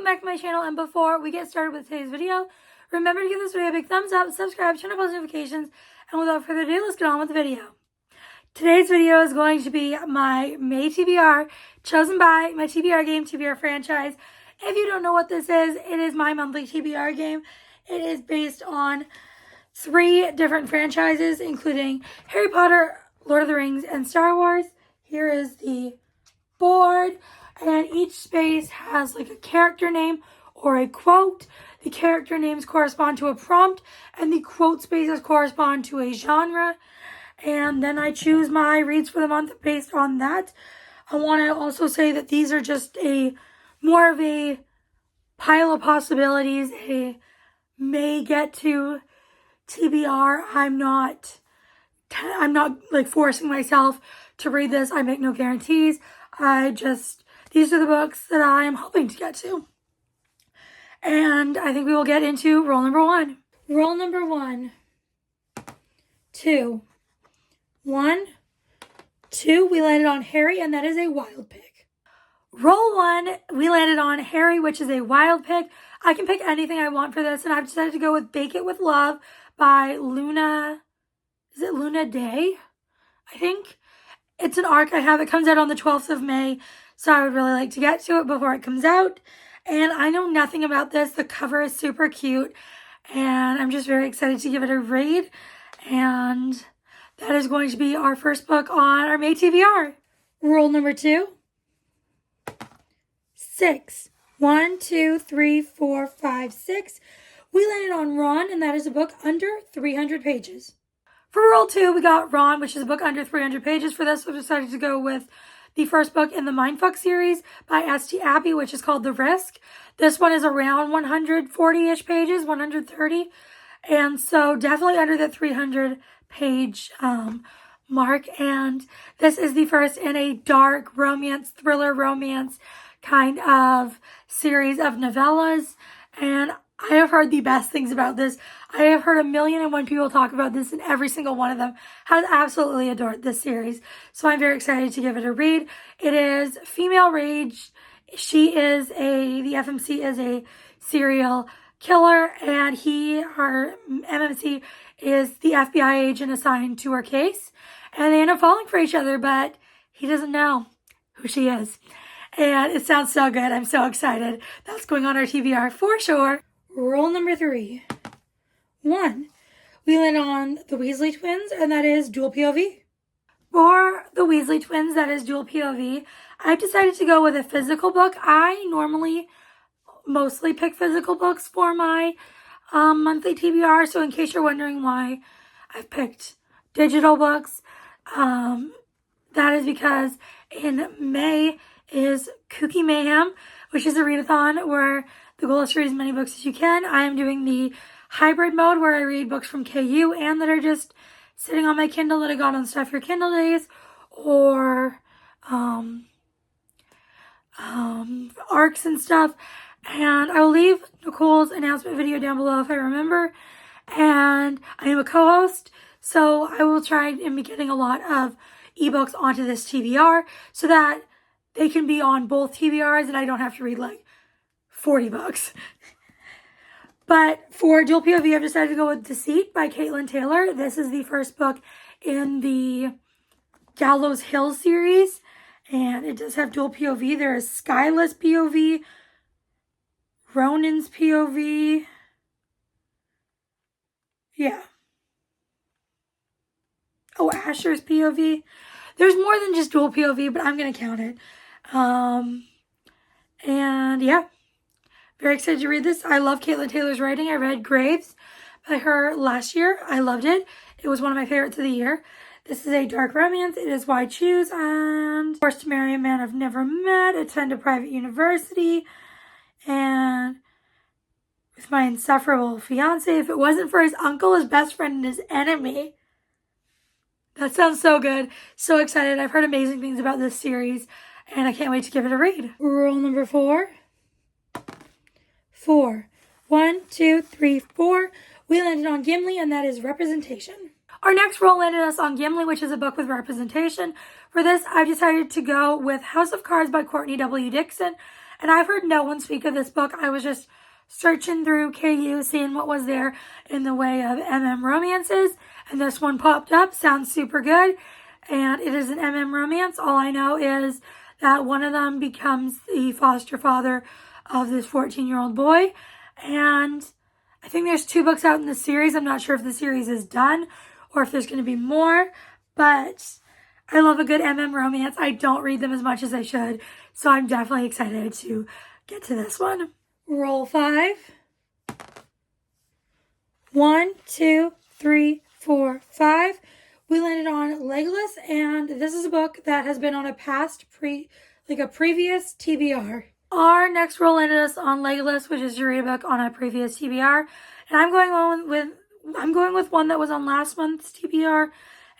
back to my channel, and before we get started with today's video, remember to give this video a big thumbs up, subscribe, turn on post notifications, and without further ado, let's get on with the video. Today's video is going to be my May TBR, chosen by my TBR game, TBR franchise. If you don't know what this is, it is my monthly TBR game. It is based on 3 different franchises, including Harry Potter, Lord of the Rings, and Star Wars. Here is the board, and each space has like a character name or a quote. The character names correspond to a prompt, and the quote spaces correspond to a genre. And then I choose my reads for the month based on that. I want to also say that these are just more of a pile of possibilities. I may get to TBR. I'm not like forcing myself to read this. I make no guarantees. These are the books that I am hoping to get to. And I think we will get into roll number 1. Roll number 1. 2. 1, 2, we landed on Harry, and that is a wild pick. Roll 1, we landed on Harry, which is a wild pick. I can pick anything I want for this, and I've decided to go with Bake It With Love by Luna. Is it Luna Day? I think. It's an arc I have. It comes out on the 12th of May, so I would really like to get to it before it comes out. And I know nothing about this. The cover is super cute, and I'm just very excited to give it a read. And that is going to be our first book on our May TBR. Roll number 2. 6. 1, 2, 3, 4, 5, 6. We landed on Ron, and that is a book under 300 pages. For roll 2, we got Ron, which is a book under 300 pages. For this, we decided to go with the first book in the Mindfuck series by St. Abbey, which is called The Risk. This one is around 140-ish pages, 130. And so definitely under the 300 page mark. And this is the first in a dark romance, thriller romance kind of series of novellas. And I have heard the best things about this. I have heard 1,000,001 people talk about this, and every single one of them has absolutely adored this series. So I'm very excited to give it a read. It is female rage. The FMC is a serial killer, and her MMC is the FBI agent assigned to her case. And they end up falling for each other, but he doesn't know who she is. And it sounds so good. I'm so excited. That's going on our TBR for sure. Roll number 3. 1. We land on the Weasley twins, and that is dual POV. For the Weasley twins, that is dual POV. I've decided to go with a physical book. I normally mostly pick physical books for my monthly TBR, so in case you're wondering why I've picked digital books, that is because in May is Kooky Mayhem, which is a readathon where the goal is to read as many books as you can. I am doing the hybrid mode where I read books from KU and that are just sitting on my Kindle that I got on Stuff Your Kindle Days, or arcs and stuff. And I will leave Nicole's announcement video down below if I remember. And I am a co-host, so I will try and be getting a lot of ebooks onto this TBR so that they can be on both TBRs and I don't have to read like 40 books. But for dual POV, I've decided to go with Deceit by Caitlin Taylor. This is the first book in the Gallows Hill series, and it does have dual POV. There is Skyla's POV, Ronan's POV. Yeah. Oh, Asher's POV. There's more than just dual POV, but I'm going to count it. And yeah, very excited to read this. I love Caitlin Taylor's writing. I read Graves by her last year. I loved it. It was one of my favorites of the year. This is a dark romance. It is Why Choose, and Forced to Marry a Man I've Never Met, attend a private university, and with my insufferable fiance. If it wasn't for his uncle, his best friend, and his enemy. That sounds so good. So excited. I've heard amazing things about this series, and I can't wait to give it a read. Roll number 4. 4. 1, 2, 3, 4. We landed on Gimli, and that is Representation. Our next roll landed us on Gimli, which is a book with representation. For this, I've decided to go with House of Cards by Courtney W. Dixon. And I've heard no one speak of this book. I was just searching through KU, seeing what was there in the way of romances, and this one popped up. Sounds super good, and it is an romance. All I know is that one of them becomes the foster father of this 14-year-old boy, and I think there's 2 books out in the series. I'm not sure if the series is done or if there's going to be more, but I love a good romance. I don't read them as much as I should, so I'm definitely excited to get to this one. Roll 5. 1, 2, 3, 4, 5. We landed on Legolas, and this is a book that has been on a previous TBR. Our next roll landed us on Legolas, which is to read a book on a previous TBR, and I'm going with one that was on last month's TBR,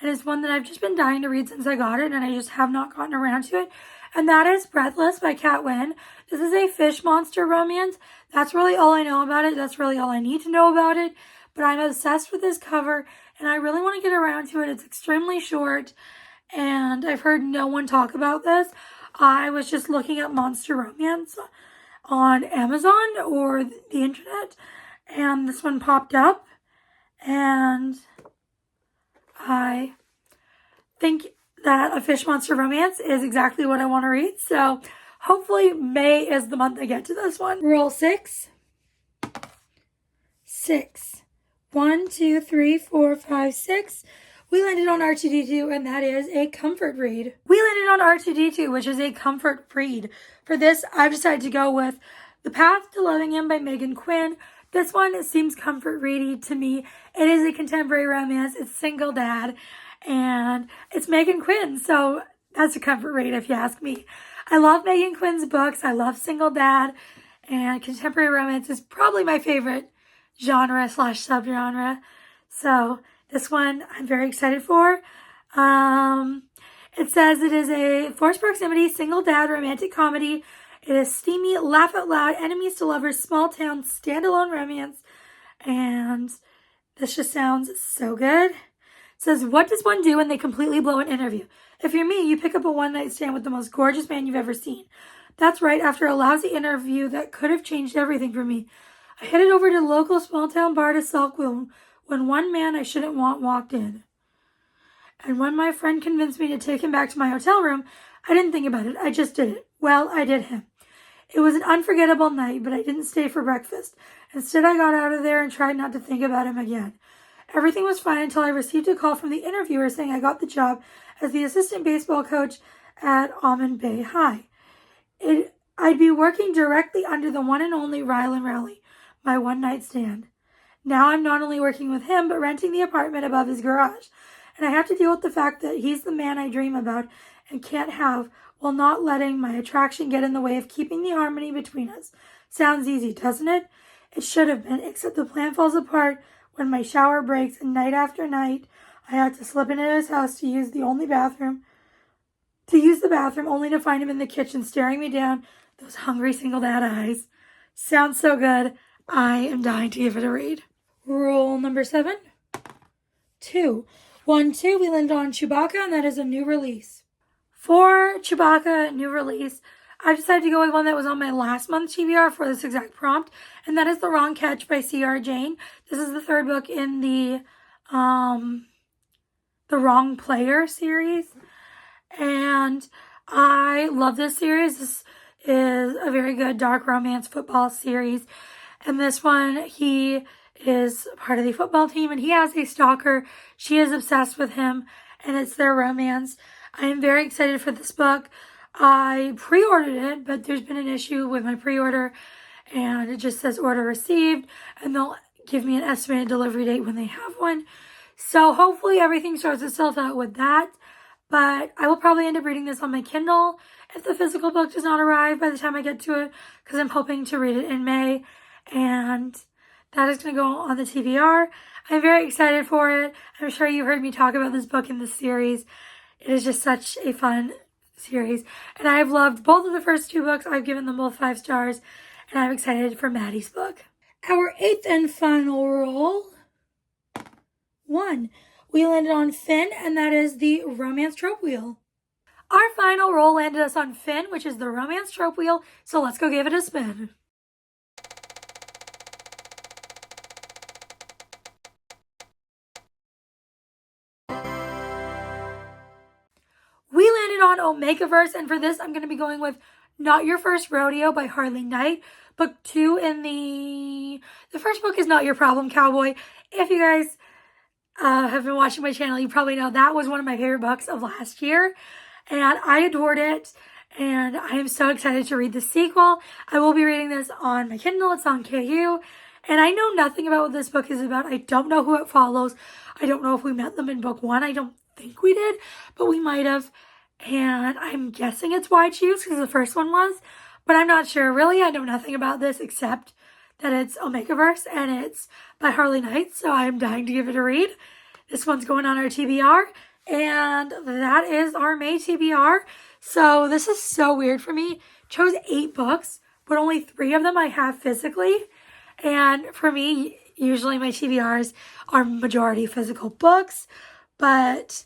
and it's one that I've just been dying to read since I got it, and I just have not gotten around to it. And that is Breathless by Kat Wynn. This is a fish monster romance. That's really all I know about it. That's really all I need to know about it. But I'm obsessed with this cover, and I really want to get around to it. It's extremely short, and I've heard no one talk about this. I was just looking at monster romance on Amazon or the internet, and this one popped up, and I think that a fish monster romance is exactly what I want to read. So hopefully May is the month I get to this one. Roll 6. 6. 1, 2, 3, 4, 5, 6. We landed on R2-D2, and that is a comfort read. We landed on R2-D2, which is a comfort read. For this, I've decided to go with The Path to Loving Him by Megan Quinn. This one seems comfort ready to me. It is a contemporary romance. It's single dad, and it's Megan Quinn, so that's a comfort read if you ask me. I love Megan Quinn's books. I love single dad, and contemporary romance is probably my favorite genre/subgenre. So this one I'm very excited for. It says it is a forced proximity, single dad romantic comedy. It is steamy, laugh out loud, enemies to lovers, small town, standalone romance. And this just sounds so good. It says, what does one do when they completely blow an interview? If you're me, you pick up a one-night stand with the most gorgeous man you've ever seen. That's right, after a lousy interview that could have changed everything for me. I headed over to the local small-town bar to sulk when one man I shouldn't want walked in. And when my friend convinced me to take him back to my hotel room, I didn't think about it. I just did it. Well, I did him. It was an unforgettable night, but I didn't stay for breakfast. Instead, I got out of there and tried not to think about him again. Everything was fine until I received a call from the interviewer saying I got the job as the assistant baseball coach at Almond Bay High. I'd be working directly under the one and only Rylan Rowley, my one-night stand. Now I'm not only working with him, but renting the apartment above his garage. And I have to deal with the fact that he's the man I dream about and can't have, while not letting my attraction get in the way of keeping the harmony between us. Sounds easy, doesn't it? It should have been, except the plan falls apart when my shower breaks, and night after night, I had to slip into his house to use the bathroom only to find him in the kitchen staring me down, those hungry single dad eyes. Sounds so good. I am dying to give it a read. Roll number 7. 2. 1, 2, we landed on Chewbacca, and that is a new release. For Chewbacca, new release, I decided to go with one that was on my last month's TBR for this exact prompt, and that is The Wrong Catch by C.R. Jane. This is the 3rd book in the Wrong Player series, and I love this series. This is a very good dark romance football series, and this one, he is part of the football team, and he has a stalker. She is obsessed with him, and it's their romance. I am very excited for this book. I pre-ordered it, but there's been an issue with my pre-order, and it just says order received, and they'll give me an estimated delivery date when they have one. So hopefully everything sorts itself out with that, but I will probably end up reading this on my Kindle if the physical book does not arrive by the time I get to it, because I'm hoping to read it in May, and that is going to go on the TBR. I'm very excited for it. I'm sure you've heard me talk about this book in this series. It is just such a fun series. And I have loved both of the first 2 books. I've given them both 5 stars. And I'm excited for Maddie's book. Our 8th and final roll. 1. We landed on Finn, and that is the Romance Trope Wheel. Our final roll landed us on Finn, which is the romance trope wheel, so let's go give it a spin. We landed on Omegaverse, and for this, I'm going to be going with Not Your First Rodeo by Harley Knight. Book 2 in the first book is Not Your Problem, Cowboy. If you guys have been watching my channel, you probably know that was one of my favorite books of last year, and I adored it, and I am so excited to read the sequel. I will be reading this on my Kindle. It's on KU, and I know nothing about what this book is about. I don't know who it follows. I don't know if we met them in book 1. I don't think we did, but we might have, and I'm guessing it's Why Choose because the first one was, but I'm not sure. Really, I know nothing about this except that it's Omegaverse and it's by Harley Knight, so I am dying to give it a read. This one's going on our TBR, and that is our May TBR. So this is so weird for me. Chose 8 books, but only 3 of them I have physically. And for me, usually my TBRs are majority physical books. But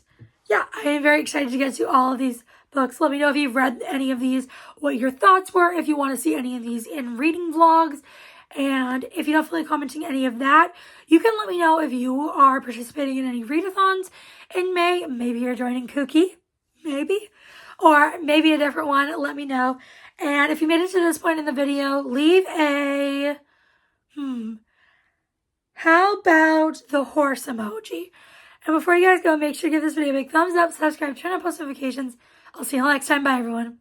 yeah, I am very excited to get to all of these books. Let me know if you've read any of these, what your thoughts were, if you want to see any of these in reading vlogs. And if you don't feel like commenting any of that, you can let me know if you are participating in any readathons in May. Maybe you're joining Kooky, maybe, or maybe a different one. Let me know. And if you made it to this point in the video, leave a, how about the horse emoji? And before you guys go, make sure to give this video a big thumbs up, subscribe, turn on post notifications. I'll see you all next time. Bye, everyone.